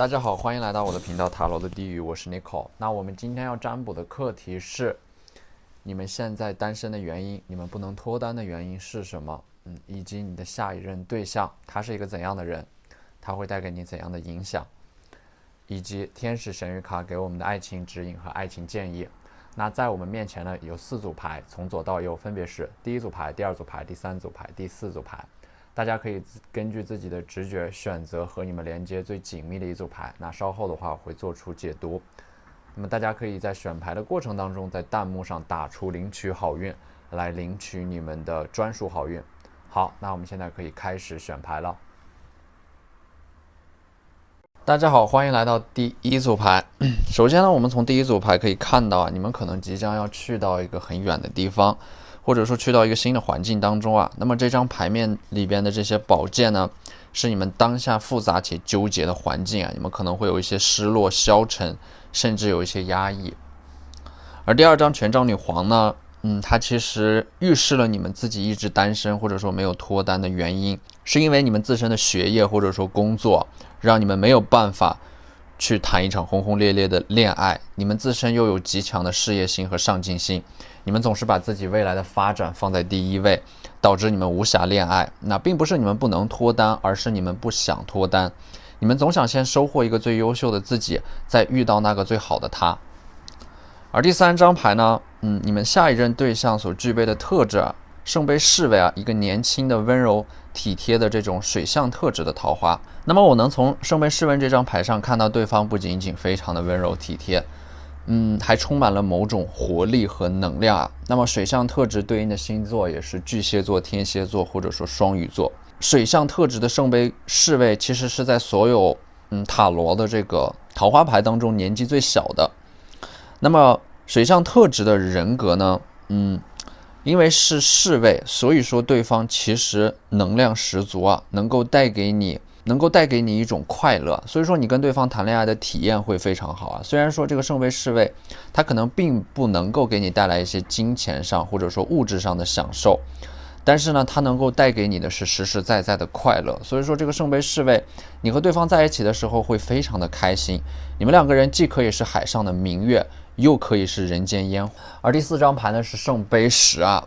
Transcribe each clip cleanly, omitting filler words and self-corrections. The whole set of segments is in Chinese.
大家好，欢迎来到我的频道塔罗的地狱，我是 Nicole。那我们今天要占卜的课题是你们现在单身的原因，你们不能脱单的原因是什么？以及你的下一任对象他是一个怎样的人，他会带给你怎样的影响，以及天使神谕卡给我们的爱情指引和爱情建议。那在我们面前呢有4组牌，从左到右分别是第一组牌、第二组牌、第三组牌、第4组牌。大家可以根据自己的直觉选择和你们连接最紧密的一组牌，那稍后的话我会做出解读。那么大家可以在选牌的过程当中，在弹幕上打出领取好运，来领取你们的专属好运。好，那我们现在可以开始选牌了。大家好，欢迎来到第一组牌。首先呢，我们从第一组牌可以看到你们可能即将要去到一个很远的地方，或者说去到一个新的环境当中那么这张牌面里边的这些宝剑呢，是你们当下复杂且纠结的环境你们可能会有一些失落、消沉，甚至有一些压抑。而第二张权杖女皇呢，它其实预示了你们自己一直单身或者说没有脱单的原因，是因为你们自身的学业或者说工作，让你们没有办法去谈一场轰轰烈烈的恋爱。你们自身又有极强的事业心和上进心，你们总是把自己未来的发展放在第一位，导致你们无暇恋爱。那并不是你们不能脱单，而是你们不想脱单。你们总想先收获一个最优秀的自己，再遇到那个最好的他。而第三张牌呢，你们下一任对象所具备的特质圣杯侍卫一个年轻的温柔体贴的这种水象特质的桃花。那么我能从圣杯侍卫这张牌上看到，对方不仅仅非常的温柔体贴，还充满了某种活力和能量那么水象特质对应的星座也是巨蟹座、天蝎座或者说双鱼座。水象特质的圣杯侍卫其实是在所有塔罗的这个桃花牌当中年纪最小的。那么水象特质的人格呢，因为是侍卫，所以说对方其实能量十足能够带给你一种快乐，所以说你跟对方谈恋爱的体验会非常好虽然说这个圣杯侍卫他可能并不能够给你带来一些金钱上或者说物质上的享受，但是呢它能够带给你的是实实在在的快乐。所以说这个圣杯侍卫，你和对方在一起的时候会非常的开心，你们两个人既可以是海上的明月，又可以是人间烟火。而第4张牌呢是圣杯10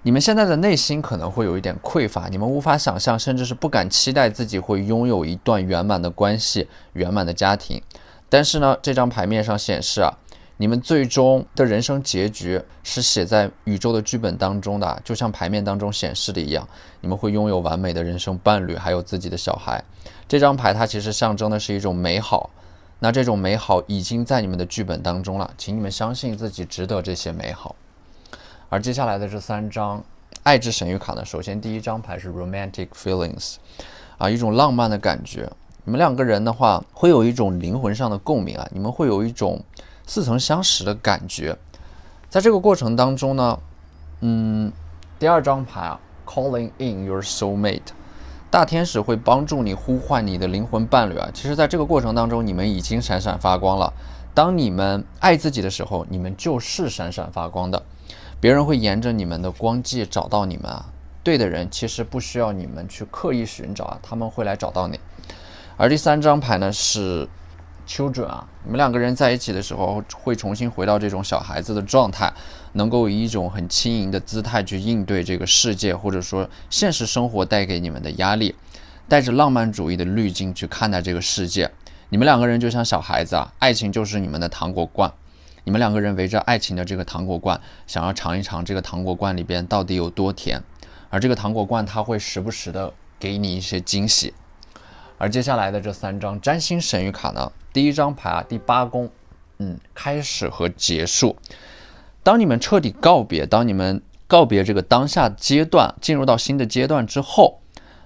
你们现在的内心可能会有一点匮乏，你们无法想象，甚至是不敢期待自己会拥有一段圆满的关系、圆满的家庭。但是呢，这张牌面上显示你们最终的人生结局是写在宇宙的剧本当中的，就像牌面当中显示的一样，你们会拥有完美的人生伴侣，还有自己的小孩。这张牌它其实象征的是一种美好，那这种美好已经在你们的剧本当中了，请你们相信自己值得这些美好。而接下来的这3张爱之神谕卡呢，首先第一张牌是 romantic feelings 一种浪漫的感觉。你们两个人的话会有一种灵魂上的共鸣你们会有一种似曾相识的感觉。在这个过程当中呢，第2张牌calling in your soulmate， 大天使会帮助你呼唤你的灵魂伴侣其实在这个过程当中你们已经闪闪发光了。当你们爱自己的时候，你们就是闪闪发光的，别人会沿着你们的光迹找到你们对的人其实不需要你们去刻意寻找他们会来找到你。而第3张牌呢是 children 你们两个人在一起的时候会重新回到这种小孩子的状态，能够以一种很轻盈的姿态去应对这个世界，或者说现实生活带给你们的压力，带着浪漫主义的滤镜去看待这个世界。你们两个人就像小孩子爱情就是你们的糖果罐，你们两个人围着爱情的这个糖果罐，想要尝一尝这个糖果罐里边到底有多甜，而这个糖果罐它会时不时的给你一些惊喜。而接下来的这3张占星神谕卡呢，第1张牌第8宫开始和结束。当你们彻底告别，当你们告别这个当下阶段，进入到新的阶段之后，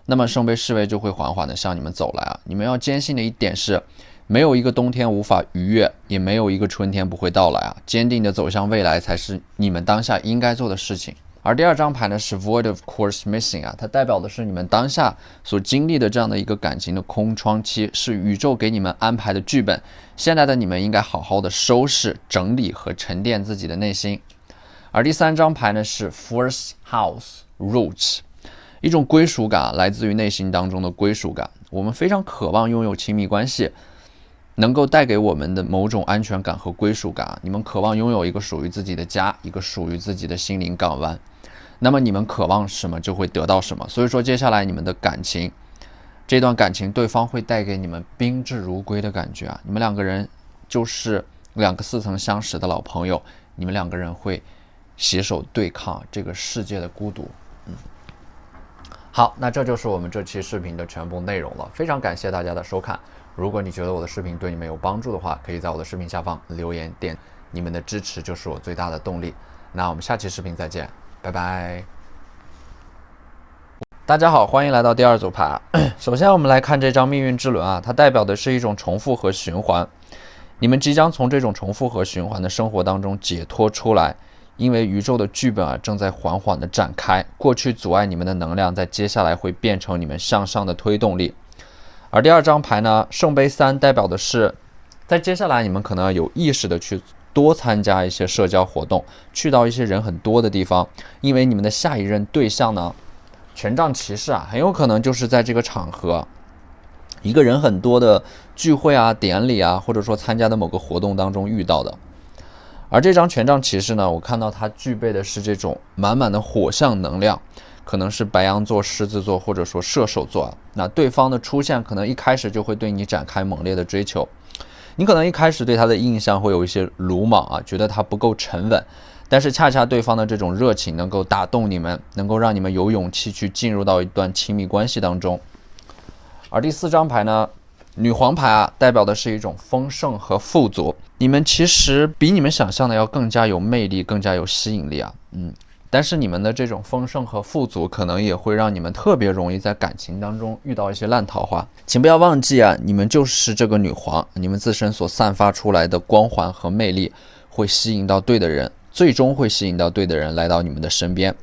那么圣杯侍卫就会缓缓的向你们走来你们要坚信的一点是，没有一个冬天无法逾越，也没有一个春天不会到来坚定的走向未来才是你们当下应该做的事情。而第2张牌呢是 Void of Course Missing 它代表的是你们当下所经历的这样的一个感情的空窗期，是宇宙给你们安排的剧本。现在的你们应该好好的收拾、整理和沉淀自己的内心。而第3张牌呢是 Fourth House Roots， 一种归属感来自于内心当中的归属感。我们非常渴望拥有亲密关系，能够带给我们的某种安全感和归属感。你们渴望拥有一个属于自己的家，一个属于自己的心灵港湾。那么你们渴望什么就会得到什么。所以说接下来你们的感情，这段感情对方会带给你们宾至如归的感觉啊！你们两个人就是两个似曾相识的老朋友，你们两个人会携手对抗这个世界的孤独。好，那这就是我们这期视频的全部内容了。非常感谢大家的收看。如果你觉得我的视频对你们有帮助的话，可以在我的视频下方留言点，你们的支持就是我最大的动力。那我们下期视频再见，拜拜。大家好，欢迎来到第二组牌。首先我们来看这张命运之轮啊，它代表的是一种重复和循环。你们即将从这种重复和循环的生活当中解脱出来，因为宇宙的剧本啊正在缓缓的展开，过去阻碍你们的能量在接下来会变成你们向上的推动力。而第二张牌呢，圣杯3代表的是在接下来你们可能要有意识的去多参加一些社交活动，去到一些人很多的地方，因为你们的下一任对象呢，权杖骑士啊，很有可能就是在这个场合一个人很多的聚会啊、典礼啊，或者说参加的某个活动当中遇到的。而这张权杖骑士呢，我看到它具备的是这种满满的火象能量，可能是白羊座、狮子座或者说射手座啊。那对方的出现可能一开始就会对你展开猛烈的追求，你可能一开始对他的印象会有一些鲁莽啊，觉得他不够沉稳，但是恰恰对方的这种热情能够打动你们，能够让你们有勇气去进入到一段亲密关系当中。而第4张牌呢，女皇牌啊，代表的是一种丰盛和富足。你们其实比你们想象的要更加有魅力，更加有吸引力啊。但是你们的这种丰盛和富足，可能也会让你们特别容易在感情当中遇到一些烂桃花。请不要忘记啊，你们就是这个女皇，你们自身所散发出来的光环和魅力，会吸引到对的人，最终会吸引到对的人来到你们的身边。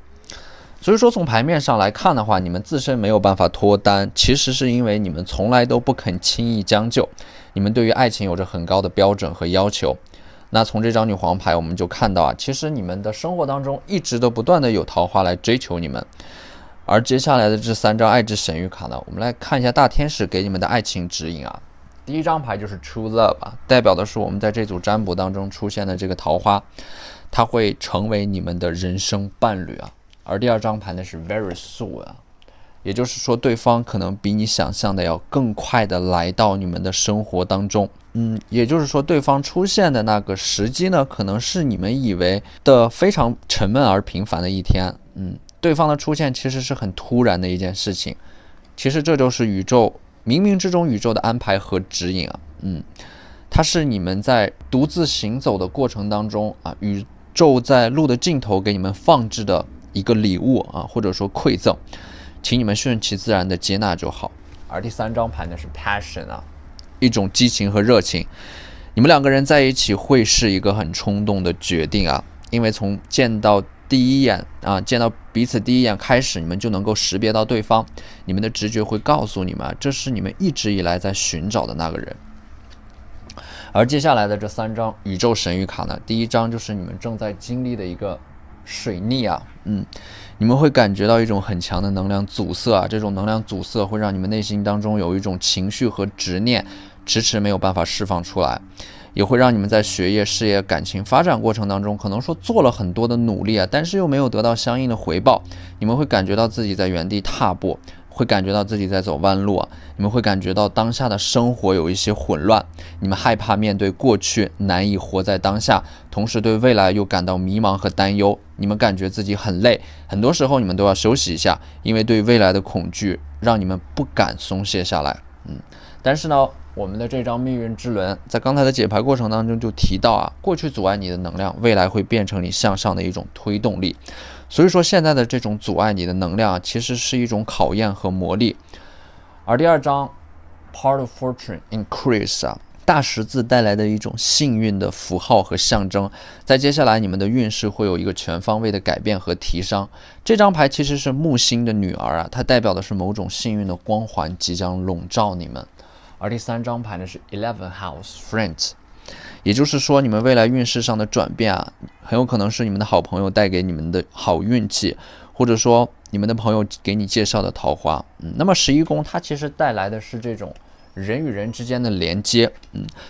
所以说从牌面上来看的话，你们自身没有办法脱单，其实是因为你们从来都不肯轻易将就，你们对于爱情有着很高的标准和要求。那从这张女皇牌我们就看到啊，其实你们的生活当中一直都不断的有桃花来追求你们。而接下来的这3张爱之神谕卡呢，我们来看一下大天使给你们的爱情指引啊。第一张牌就是 True Love 啊，代表的是我们在这组占卜当中出现的这个桃花，它会成为你们的人生伴侣啊。而第2张牌呢是 Very Soon 啊，也就是说对方可能比你想象的要更快的来到你们的生活当中。也就是说对方出现的那个时机呢，可能是你们以为的非常沉闷而平凡的一天。对方的出现其实是很突然的一件事情，其实这就是宇宙冥冥之中宇宙的安排和指引啊。它是你们在独自行走的过程当中啊，宇宙在路的尽头给你们放置的一个礼物啊，或者说馈赠，请你们顺其自然的接纳就好。而第3张牌呢是 Passion 啊，一种激情和热情。你们两个人在一起会是一个很冲动的决定啊，因为从见到第一眼啊，见到彼此第一眼开始，你们就能够识别到对方，你们的直觉会告诉你们啊，这是你们一直以来在寻找的那个人。而接下来的这3张宇宙神谕卡呢，第1张就是你们正在经历的一个水逆啊，你们会感觉到一种很强的能量阻塞啊，这种能量阻塞会让你们内心当中有一种情绪和执念，迟迟没有办法释放出来，也会让你们在学业、事业、感情发展过程当中，可能说做了很多的努力啊，但是又没有得到相应的回报，你们会感觉到自己在原地踏步，会感觉到自己在走弯路啊，你们会感觉到当下的生活有一些混乱，你们害怕面对过去，难以活在当下，同时对未来又感到迷茫和担忧，你们感觉自己很累，很多时候你们都要休息一下，因为对未来的恐惧让你们不敢松懈下来。但是呢，我们的这张命运之轮在刚才的解牌过程当中就提到啊，过去阻碍你的能量，未来会变成你向上的一种推动力。所以说现在的这种阻碍你的能量其实是一种考验和磨砺。而第2张 Part of Fortune Increase 啊，大十字带来的一种幸运的符号和象征，在接下来你们的运势会有一个全方位的改变和提升。这张牌其实是木星的女儿啊，它代表的是某种幸运的光环即将笼罩你们。而第3张牌呢是 11th House Friends， 也就是说你们未来运势上的转变啊，很有可能是你们的好朋友带给你们的好运气，或者说你们的朋友给你介绍的桃花。那么11宫它其实带来的是这种人与人之间的连接。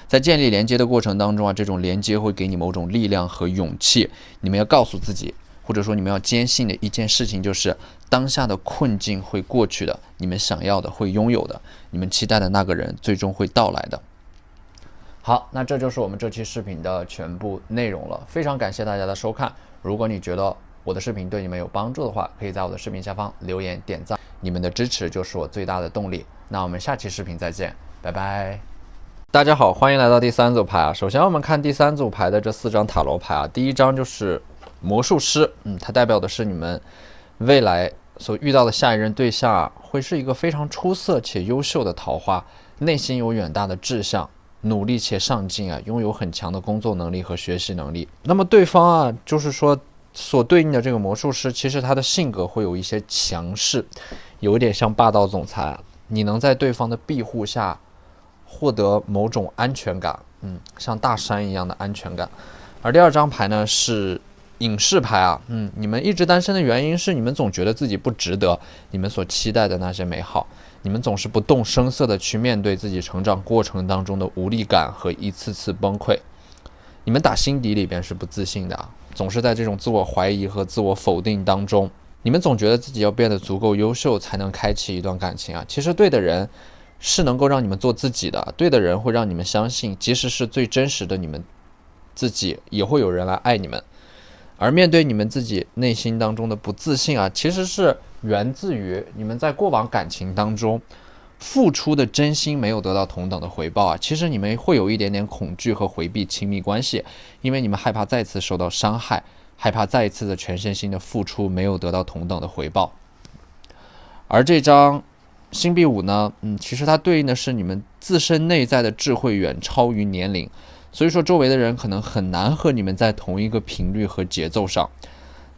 在建立连接的过程当中啊，这种连接会给你某种力量和勇气。你们要告诉自己，或者说你们要坚信的一件事情就是，当下的困境会过去的，你们想要的会拥有的，你们期待的那个人最终会到来的。好，那这就是我们这期视频的全部内容了。非常感谢大家的收看。如果你觉得我的视频对你们有帮助的话，可以在我的视频下方留言点赞，你们的支持就是我最大的动力。那我们下期视频再见，拜拜。大家好，欢迎来到第三组牌啊。首先我们看第三组牌的这4张塔罗牌啊，第一张就是魔术师，它代表的是你们未来所遇到的下一任对象啊，会是一个非常出色且优秀的桃花，内心有远大的志向，努力且上进啊，拥有很强的工作能力和学习能力。那么对方啊，就是说所对应的这个魔术师，其实他的性格会有一些强势，有点像霸道总裁啊。你能在对方的庇护下获得某种安全感，像大山一样的安全感。而第二张牌呢是隐士牌啊，你们一直单身的原因是你们总觉得自己不值得你们所期待的那些美好，你们总是不动声色的去面对自己成长过程当中的无力感和一次次崩溃。你们打心底里边是不自信的啊，总是在这种自我怀疑和自我否定当中。你们总觉得自己要变得足够优秀才能开启一段感情啊，其实对的人是能够让你们做自己的，对的人会让你们相信，即使是最真实的你们自己，也会有人来爱你们。而面对你们自己内心当中的不自信啊，其实是源自于你们在过往感情当中付出的真心没有得到同等的回报啊。其实你们会有一点点恐惧和回避亲密关系，因为你们害怕再次受到伤害，害怕再一次的全身心的付出没有得到同等的回报。而这张星币5呢，其实它对应的是你们自身内在的智慧远超于年龄，所以说周围的人可能很难和你们在同一个频率和节奏上。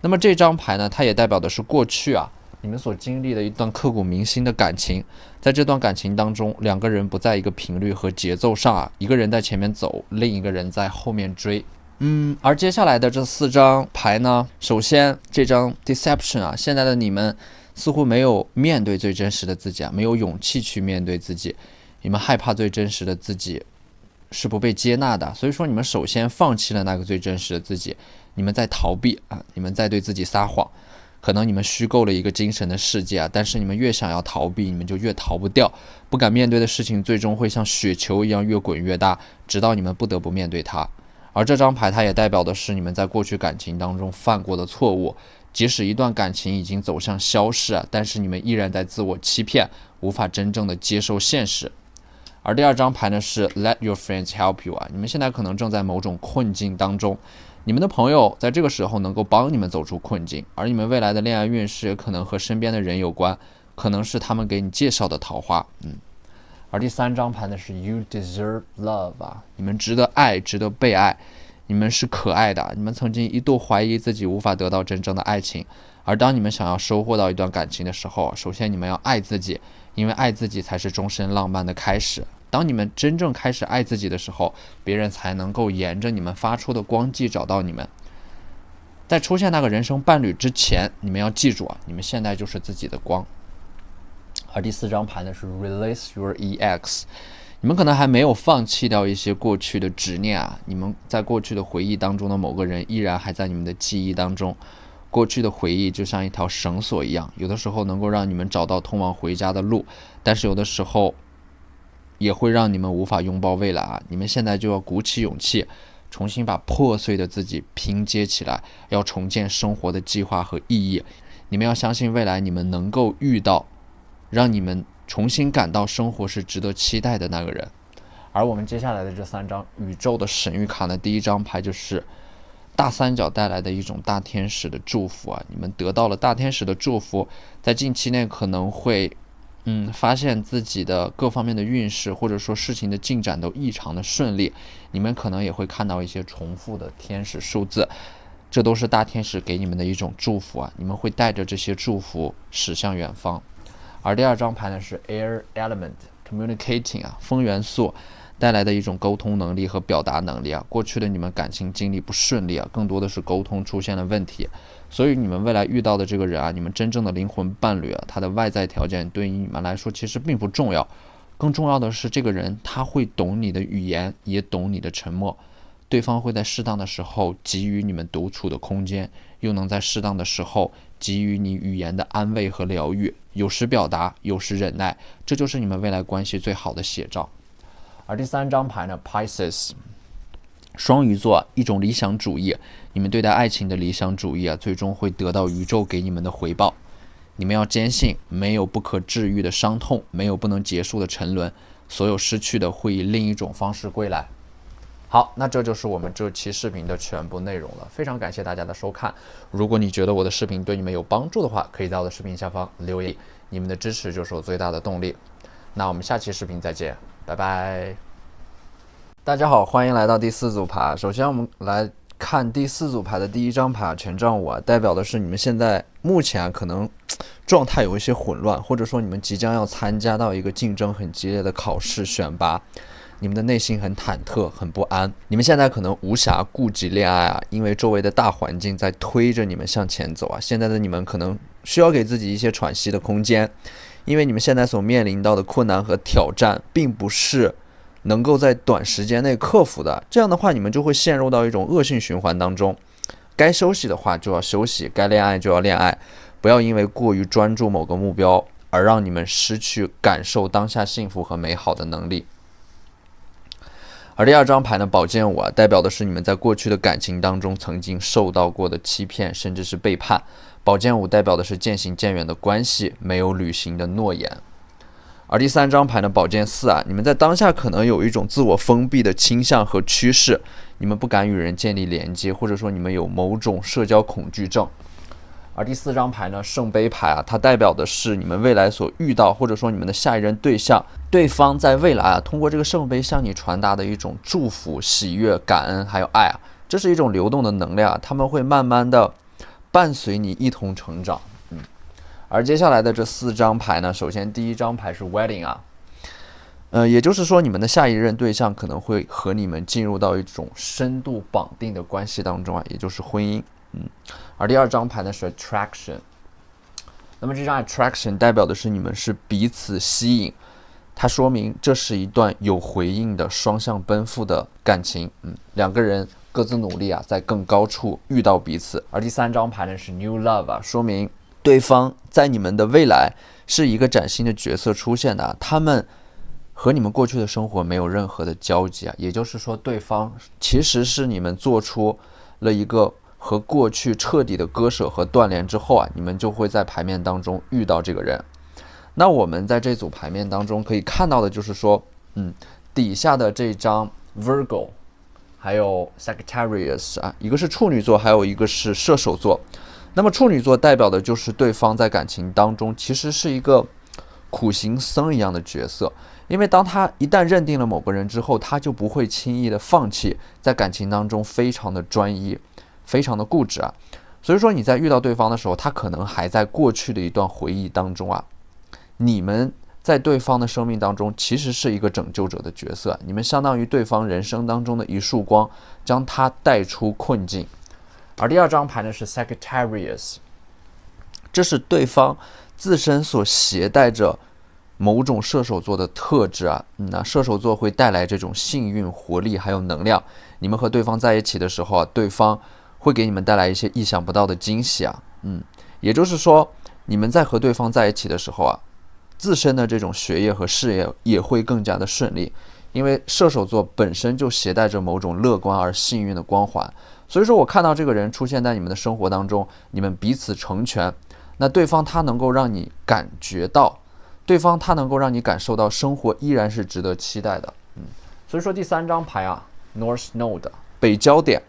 那么这张牌呢，它也代表的是过去啊，你们所经历的一段刻骨铭心的感情。在这段感情当中，两个人不在一个频率和节奏上啊，一个人在前面走，另一个人在后面追。而接下来的这4张牌呢，首先这张 Deception 啊，现在的你们似乎没有面对最真实的自己啊，没有勇气去面对自己，你们害怕最真实的自己是不被接纳的，所以说你们首先放弃了那个最真实的自己，你们在逃避啊，你们在对自己撒谎。可能你们虚构了一个精神的世界啊，但是你们越想要逃避，你们就越逃不掉，不敢面对的事情最终会像雪球一样越滚越大，直到你们不得不面对它。而这张牌它也代表的是你们在过去感情当中犯过的错误，即使一段感情已经走向消逝啊，但是你们依然在自我欺骗，无法真正的接受现实。而第二张牌呢是 Let your friends help you 啊，你们现在可能正在某种困境当中，你们的朋友在这个时候能够帮你们走出困境，而你们未来的恋爱运势也可能和身边的人有关，可能是他们给你介绍的桃花。而第三张牌呢是 You deserve love 啊，你们值得爱，值得被爱，你们是可爱的，你们曾经一度怀疑自己无法得到真正的爱情，而当你们想要收获到一段感情的时候，首先你们要爱自己，因为爱自己才是终身浪漫的开始。当你们真正开始爱自己的时候，别人才能够沿着你们发出的光迹找到你们。在出现那个人生伴侣之前，你们要记住啊，你们现在就是自己的光。而第4张牌呢是 Release your EX， 你们可能还没有放弃掉一些过去的执念啊，你们在过去的回忆当中的某个人依然还在你们的记忆当中。过去的回忆就像一条绳索一样，有的时候能够让你们找到通往回家的路，但是有的时候也会让你们无法拥抱未来啊！你们现在就要鼓起勇气，重新把破碎的自己拼接起来，要重建生活的计划和意义。你们要相信未来你们能够遇到让你们重新感到生活是值得期待的那个人。而我们接下来的这3张宇宙的神谕卡呢，第一张牌就是大三角带来的一种大天使的祝福啊，你们得到了大天使的祝福，在近期内可能会发现自己的各方面的运势或者说事情的进展都异常的顺利，你们可能也会看到一些重复的天使数字，这都是大天使给你们的一种祝福啊，你们会带着这些祝福驶向远方。而第二张牌呢是 Air Element Communicating 啊，风元素带来的一种沟通能力和表达能力啊，过去的你们感情经历不顺利啊，更多的是沟通出现了问题，所以你们未来遇到的这个人啊，你们真正的灵魂伴侣啊，他的外在条件对于你们来说其实并不重要，更重要的是，这个人他会懂你的语言，也懂你的沉默。对方会在适当的时候给予你们独处的空间，又能在适当的时候给予你语言的安慰和疗愈，有时表达，有时忍耐，这就是你们未来关系最好的写照。而第3张牌呢 Pisces 双鱼座，一种理想主义，你们对待爱情的理想主义最终会得到宇宙给你们的回报。你们要坚信，没有不可治愈的伤痛，没有不能结束的沉沦，所有失去的会以另一种方式归来。好，那这就是我们这期视频的全部内容了，非常感谢大家的收看。如果你觉得我的视频对你们有帮助的话，可以在我的视频下方留言，你们的支持就是我最大的动力。那我们下期视频再见，拜拜。大家好，欢迎来到第4组牌。首先我们来看第4组牌的第1张牌权杖5代表的是你们现在目前可能状态有一些混乱，或者说你们即将要参加到一个竞争很激烈的考试选拔，你们的内心很忐忑很不安，你们现在可能无暇顾及恋爱因为周围的大环境在推着你们向前走现在的你们可能需要给自己一些喘息的空间，因为你们现在所面临到的困难和挑战并不是能够在短时间内克服的，这样的话你们就会陷入到一种恶性循环当中，该休息的话就要休息，该恋爱就要恋爱，不要因为过于专注某个目标而让你们失去感受当下幸福和美好的能力。而第2张牌呢宝剑5代表的是你们在过去的感情当中曾经受到过的欺骗甚至是背叛，宝剑5代表的是渐行渐远的关系，没有履行的诺言。而第3张牌呢宝剑4你们在当下可能有一种自我封闭的倾向和趋势，你们不敢与人建立连接，或者说你们有某种社交恐惧症。而第4张牌呢圣杯牌它代表的是你们未来所遇到，或者说你们的下一任对象，对方在未来通过这个圣杯向你传达的一种祝福、喜悦、感恩还有爱这是一种流动的能量他们会慢慢的伴随你一同成长。而接下来的这4张牌呢，首先第1张牌是 Wedding 也就是说你们的下一任对象可能会和你们进入到一种深度绑定的关系当中也就是婚姻。而第2张牌呢是 Attraction， 那么这张 Attraction 代表的是你们是彼此吸引，它说明这是一段有回应的双向奔赴的感情。两个人各自努力在更高处遇到彼此。而第3张牌呢是 New Love 说明对方在你们的未来是一个崭新的角色出现的他们和你们过去的生活没有任何的交集也就是说对方其实是你们做出了一个和过去彻底的割舍和断联之后你们就会在牌面当中遇到这个人。那我们在这组牌面当中可以看到的就是说底下的这张 Virgo 还有 Sagittarius 一个是处女座，还有一个是射手座。那么处女座代表的就是对方在感情当中其实是一个苦行僧一样的角色，因为当他一旦认定了某个人之后，他就不会轻易的放弃，在感情当中非常的专一，非常的固执所以说你在遇到对方的时候，他可能还在过去的一段回忆当中你们在对方的生命当中其实是一个拯救者的角色，你们相当于对方人生当中的一束光，将他带出困境。而第2张牌呢是 Sagittarius， 这是对方自身所携带着某种射手座的特质那射手座会带来这种幸运、活力还有能量，你们和对方在一起的时候对方会给你们带来一些意想不到的惊喜也就是说你们在和对方在一起的时候自身的这种学业和事业也会更加的顺利，因为射手座本身就携带着某种乐观而幸运的光环。所以说我看到这个人出现在你们的生活当中，你们彼此成全，那对方他能够让你感觉到，对方他能够让你感受到生活依然是值得期待的所以说第3张牌North Node 北焦点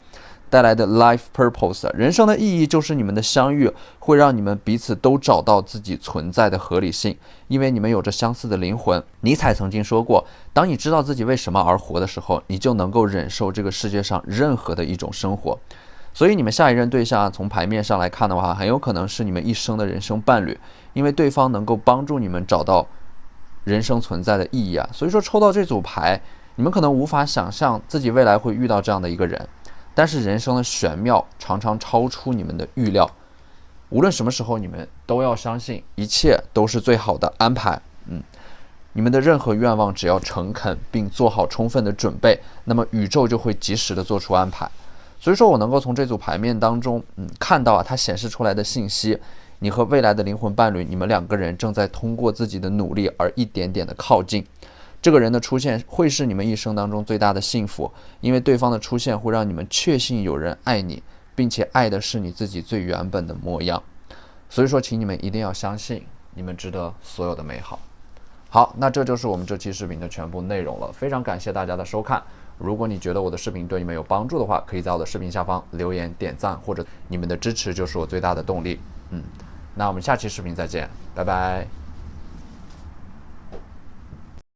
带来的 life purpose， 人生的意义就是你们的相遇会让你们彼此都找到自己存在的合理性，因为你们有着相似的灵魂。尼采曾经说过，当你知道自己为什么而活的时候，你就能够忍受这个世界上任何的一种生活。所以你们下一任对象从牌面上来看的话，很有可能是你们一生的人生伴侣，因为对方能够帮助你们找到人生存在的意义所以说抽到这组牌，你们可能无法想象自己未来会遇到这样的一个人，但是人生的玄妙常常超出你们的预料，无论什么时候你们都要相信一切都是最好的安排你们的任何愿望只要诚恳并做好充分的准备，那么宇宙就会及时的做出安排。所以说我能够从这组牌面当中，看到它显示出来的信息，你和未来的灵魂伴侣，你们两个人正在通过自己的努力而一点点的靠近。这个人的出现会是你们一生当中最大的幸福，因为对方的出现会让你们确信有人爱你，并且爱的是你自己最原本的模样。所以说，请你们一定要相信，你们值得所有的美好。好，那这就是我们这期视频的全部内容了。非常感谢大家的收看。如果你觉得我的视频对你们有帮助的话，可以在我的视频下方留言、点赞，或者你们的支持就是我最大的动力。那我们下期视频再见，拜拜。